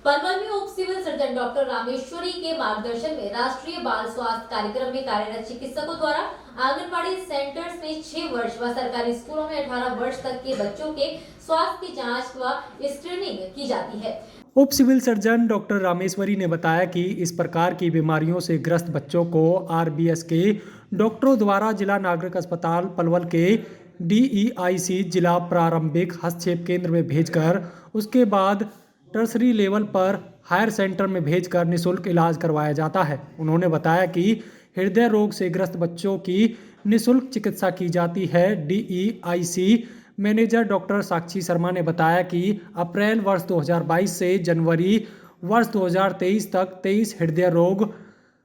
पलवल में उप civil surgeon doctor Rameshwari के मार्गदर्शन में राष्ट्रीय बाल स्वास्थ्य कार्यक्रम में कार्यरत चिकित्सकों द्वारा आंगनबाड़ी सेंटर्स में 6 वर्ष व सरकारी स्कूलों में 18 वर्ष तक के बच्चों के स्वास्थ्य की जांच व स्क्रीनिंग की जाती है। उप सिविल सर्जन डॉक्टर रामेश्वरी ने बताया कि इस प्रकार की बीमारियों से ग्रस्त बच्चों को आरबीएस के डॉक्टरों द्वारा जिला नागरिक अस्पताल पलवल के DEIC जिला प्रारंभिक हस्तक्षेप केंद्र में भेजकर उसके बाद टर्सरी लेवल पर हायर सेंटर में भेजकर निःशुल्क इलाज करवाया जाता है। उन्होंने बताया कि हृदय रोग से ग्रस्त बच्चों की निःशुल्क चिकित्सा की जाती है। DEIC मैनेजर डॉक्टर साक्षी शर्मा ने बताया कि अप्रैल वर्ष 2022 से जनवरी वर्ष 2023 तक 23 हृदय रोग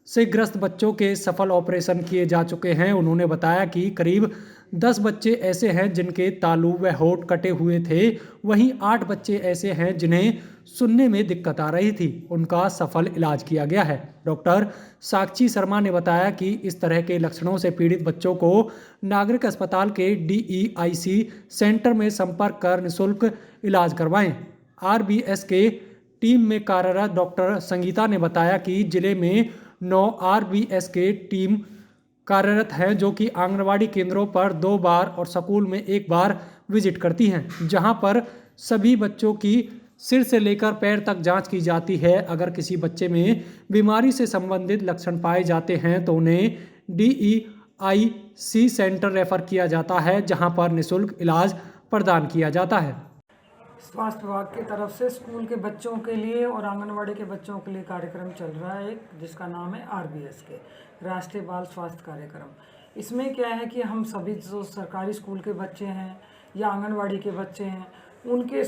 से ग्रस्त बच्चों के सफल ऑपरेशन किए जा चुके हैं। उन्होंने बताया कि करीब 10 बच्चे ऐसे हैं जिनके तालू व होंठ कटे हुए थे, वहीं 8 बच्चे ऐसे हैं जिन्हें सुनने में दिक्कत आ रही थी, उनका सफल इलाज किया गया है। डॉक्टर साक्षी शर्मा ने बताया कि इस तरह के लक्षणों से पीड़ित बच्चों को नागरिक अस्पताल के DEIC सेंटर में संपर्क कर निःशुल्क इलाज करवाएं। RBS के टीम में कार्यरत डॉक्टर संगीता ने बताया कि जिले में 9 RBS के टीम कार्यरत हैं जो कि आंगनवाड़ी केंद्रों पर 2 बार और स्कूल में 1 बार विजिट करती हैं, जहां पर सभी बच्चों की सिर से लेकर पैर तक जांच की जाती है। अगर किसी बच्चे में बीमारी से संबंधित लक्षण पाए जाते हैं तो उन्हें DEIC सेंटर रेफर किया जाता है, जहां पर निःशुल्क इलाज प्रदान किया जाता है। स्वास्थ्य विभाग की तरफ से स्कूल के बच्चों के लिए और आंगनवाड़ी के बच्चों के लिए कार्यक्रम चल रहा है, एक जिसका नाम है RBS के राष्ट्रीय बाल स्वास्थ्य कार्यक्रम। इसमें क्या है कि हम सभी जो सरकारी स्कूल के बच्चे हैं या आंगनवाड़ी के बच्चे हैं, उनके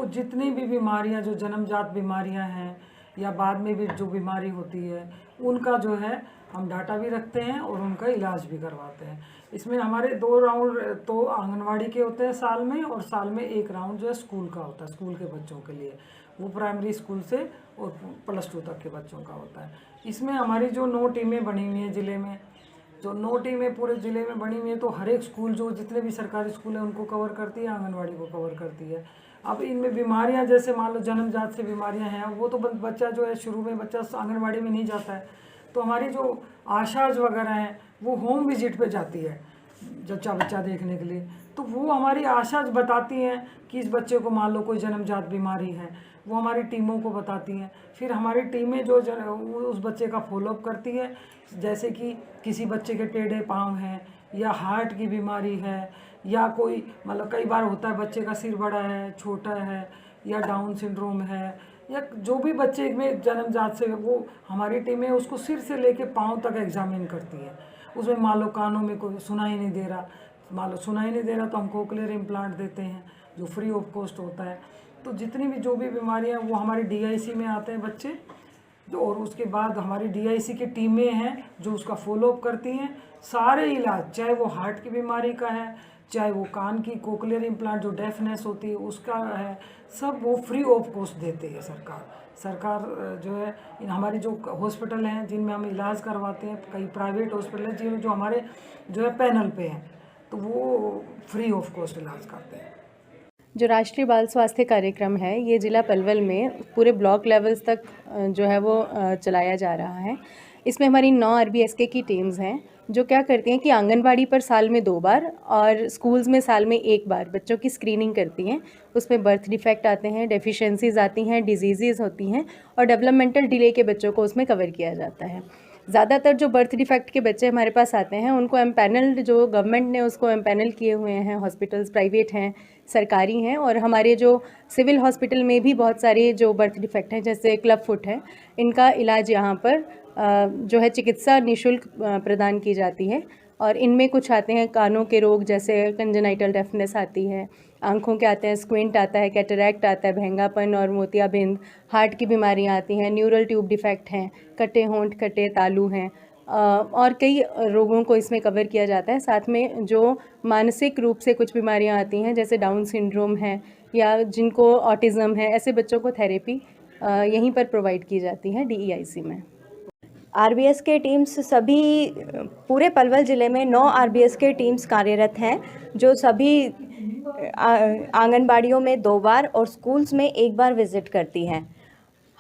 जितनी भी बीमारियां, जो जन्मजात बीमारियां हैं या बाद में भी जो बीमारी होती है, उनका जो है हम डाटा भी रखते हैं और उनका इलाज भी करवाते हैं। इसमें हमारे 2 राउंड तो आंगनवाड़ी के होते हैं साल में, और साल में 1 राउंड जो है स्कूल का होता है, स्कूल के बच्चों के लिए, वो प्राइमरी स्कूल से और +2 तक के बच्चों का होता है। इसमें हमारी जो 9 टीमें बनी हुई हैं ज़िले में, जो 9 टीमें पूरे ज़िले में बनी हुई है, तो हर एक स्कूल जो जितने भी सरकारी स्कूल हैं उनको कवर करती है, आंगनवाड़ी को कवर करती है। अब इनमें बीमारियां जैसे मान लो जन्मजात से बीमारियां हैं, वो तो बच्चा जो है शुरू में बच्चा आंगनवाड़ी में नहीं जाता है, तो हमारी जो आशाज वगैरह हैं वो होम विजिट पे जाती है जच्चा बच्चा देखने के लिए, तो वो हमारी आशाज बताती हैं कि इस बच्चे को मान लो कोई जन्मजात बीमारी है, वो हमारी टीमों को बताती हैं। फिर हमारी टीमें जो उस बच्चे का फॉलोअप करती है, जैसे कि किसी बच्चे के टेढ़े पाँव हैं या हार्ट की बीमारी है, या कोई मतलब कई बार होता है बच्चे का सिर बड़ा है, छोटा है, या डाउन सिंड्रोम है, या जो भी बच्चे में जन्मजात से, वो हमारी टीमें उसको सिर से लेके पाँव तक एग्जामिन करती है। उसमें मान लो कानों में कोई सुनाई नहीं दे रहा, मान लो सुनाई नहीं दे रहा तो हम कोक्लियर इम्प्लांट देते हैं जो फ्री ऑफ कॉस्ट होता है। तो जितनी भी जो भी बीमारियां वो हमारी DIC में आते हैं बच्चे, और उसके बाद हमारी DIC की टीमें हैं जो उसका फॉलोअप करती हैं। सारे इलाज, चाहे वो हार्ट की बीमारी का है, चाहे वो कान की कोक्लियर इम्प्लांट जो डेफनेस होती है उसका है, सब वो फ्री ऑफ कॉस्ट देती है सरकार जो है। हमारी जो हॉस्पिटल हैं जिनमें हम इलाज करवाते हैं, कई प्राइवेट हॉस्पिटल हैं जो हमारे जो है पैनल पे हैं, तो वो फ्री ऑफ कॉस्ट इलाज करते हैं। जो राष्ट्रीय बाल स्वास्थ्य कार्यक्रम है, ये ज़िला पलवल में पूरे ब्लॉक लेवल्स तक जो है वो चलाया जा रहा है। इसमें हमारी 9 RBSK की टीम्स हैं जो क्या करती हैं कि आंगनबाड़ी पर साल में 2 बार और स्कूल्स में साल में 1 बार बच्चों की स्क्रीनिंग करती हैं। उसमें बर्थ डिफेक्ट आते हैं, डेफिशिएंसीज आती हैं, डिजीज़ होती हैं और डेवलपमेंटल डिले के बच्चों को उसमें कवर किया जाता है। ज़्यादातर जो बर्थ डिफेक्ट के बच्चे हमारे पास आते हैं उनको एम्पैनल्ड, जो गवर्नमेंट ने उसको एम्पैनल किए हुए हैं हॉस्पिटल्स, प्राइवेट हैं, सरकारी हैं, और हमारे जो सिविल हॉस्पिटल में भी बहुत सारे जो बर्थ डिफेक्ट हैं जैसे क्लब फुट है, इनका इलाज यहाँ पर जो है चिकित्सा निःशुल्क प्रदान की जाती है। और इनमें कुछ आते हैं कानों के रोग जैसे कंजेनाइटल डेफनेस आती है, आँखों के आते हैं स्क्विंट आता है, कैटरैक्ट आता है, भैंगापन और मोतियाबिंद, हार्ट की बीमारियां आती हैं, न्यूरल ट्यूब डिफेक्ट हैं, कटे होंठ, कटे तालू हैं, और कई रोगों को इसमें कवर किया जाता है। साथ में जो मानसिक रूप से कुछ बीमारियां आती हैं जैसे डाउन सिंड्रोम है या जिनको ऑटिज़म है, ऐसे बच्चों को थेरेपी यहीं पर प्रोवाइड की जाती है DEIC में। RBS के टीम्स सभी पूरे पलवल ज़िले में 9 RBS के टीम्स कार्यरत हैं जो सभी आंगनबाड़ियों में 2 बार और स्कूल्स में 1 बार विज़िट करती हैं।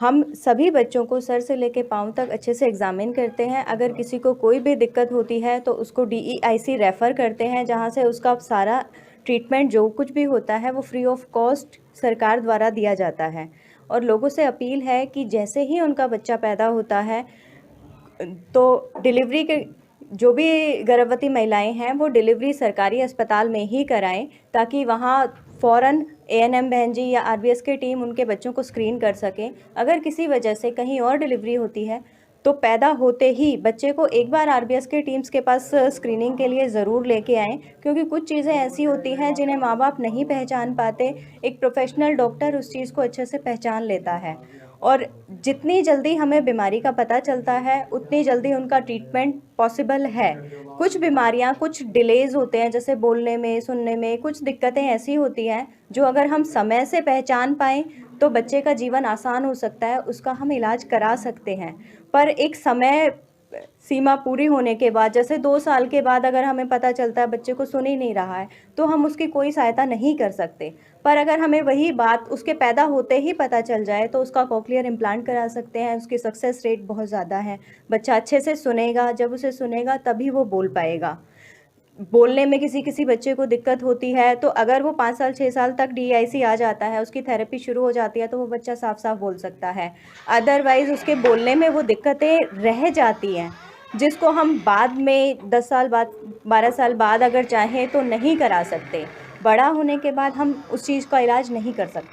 हम सभी बच्चों को सर से लेके पाँव तक अच्छे से एग्ज़ामिन करते हैं। अगर किसी को कोई भी दिक्कत होती है तो उसको DEIC रेफ़र करते हैं, जहाँ से उसका सारा ट्रीटमेंट जो कुछ भी होता है वो फ्री ऑफ कॉस्ट सरकार द्वारा दिया जाता है। और लोगों से अपील है कि जैसे ही उनका बच्चा पैदा होता है तो डिलीवरी के जो भी गर्भवती महिलाएं हैं वो डिलीवरी सरकारी अस्पताल में ही कराएं, ताकि वहाँ फ़ौरन ANM बहन जी या RBS की टीम उनके बच्चों को स्क्रीन कर सकें। अगर किसी वजह से कहीं और डिलीवरी होती है तो पैदा होते ही बच्चे को एक बार RBS के टीम्स के पास स्क्रीनिंग के लिए ज़रूर लेके आएँ, क्योंकि कुछ चीज़ें ऐसी होती हैं जिन्हें माँ बाप नहीं पहचान पाते। एक प्रोफेशनल डॉक्टर उस चीज़ को अच्छे से पहचान लेता है, और जितनी जल्दी हमें बीमारी का पता चलता है उतनी जल्दी उनका ट्रीटमेंट पॉसिबल है। कुछ बीमारियां कुछ डिलेज़ होते हैं, जैसे बोलने में, सुनने में कुछ दिक्कतें ऐसी होती हैं जो अगर हम समय से पहचान पाएँ तो बच्चे का जीवन आसान हो सकता है, उसका हम इलाज करा सकते हैं। पर एक समय सीमा पूरी होने के बाद, जैसे 2 साल के बाद अगर हमें पता चलता है बच्चे को सुन ही नहीं रहा है, तो हम उसकी कोई सहायता नहीं कर सकते। पर अगर हमें वही बात उसके पैदा होते ही पता चल जाए तो उसका कॉकलियर इम्प्लांट करा सकते हैं। उसकी सक्सेस रेट बहुत ज़्यादा है। बच्चा अच्छे से सुनेगा, जब उसे सुनेगा तभी वो बोल पाएगा। बोलने में किसी बच्चे को दिक्कत होती है तो अगर वो 5 साल 6 साल तक DEIC आ जाता है, उसकी थेरेपी शुरू हो जाती है, तो वो बच्चा साफ साफ बोल सकता है। अदरवाइज़ उसके बोलने में वो दिक्कतें रह जाती हैं, जिसको हम बाद में 10 साल बाद 12 साल बाद अगर चाहें तो नहीं करा सकते। बड़ा होने के बाद हम उस चीज़ का इलाज नहीं कर सकते।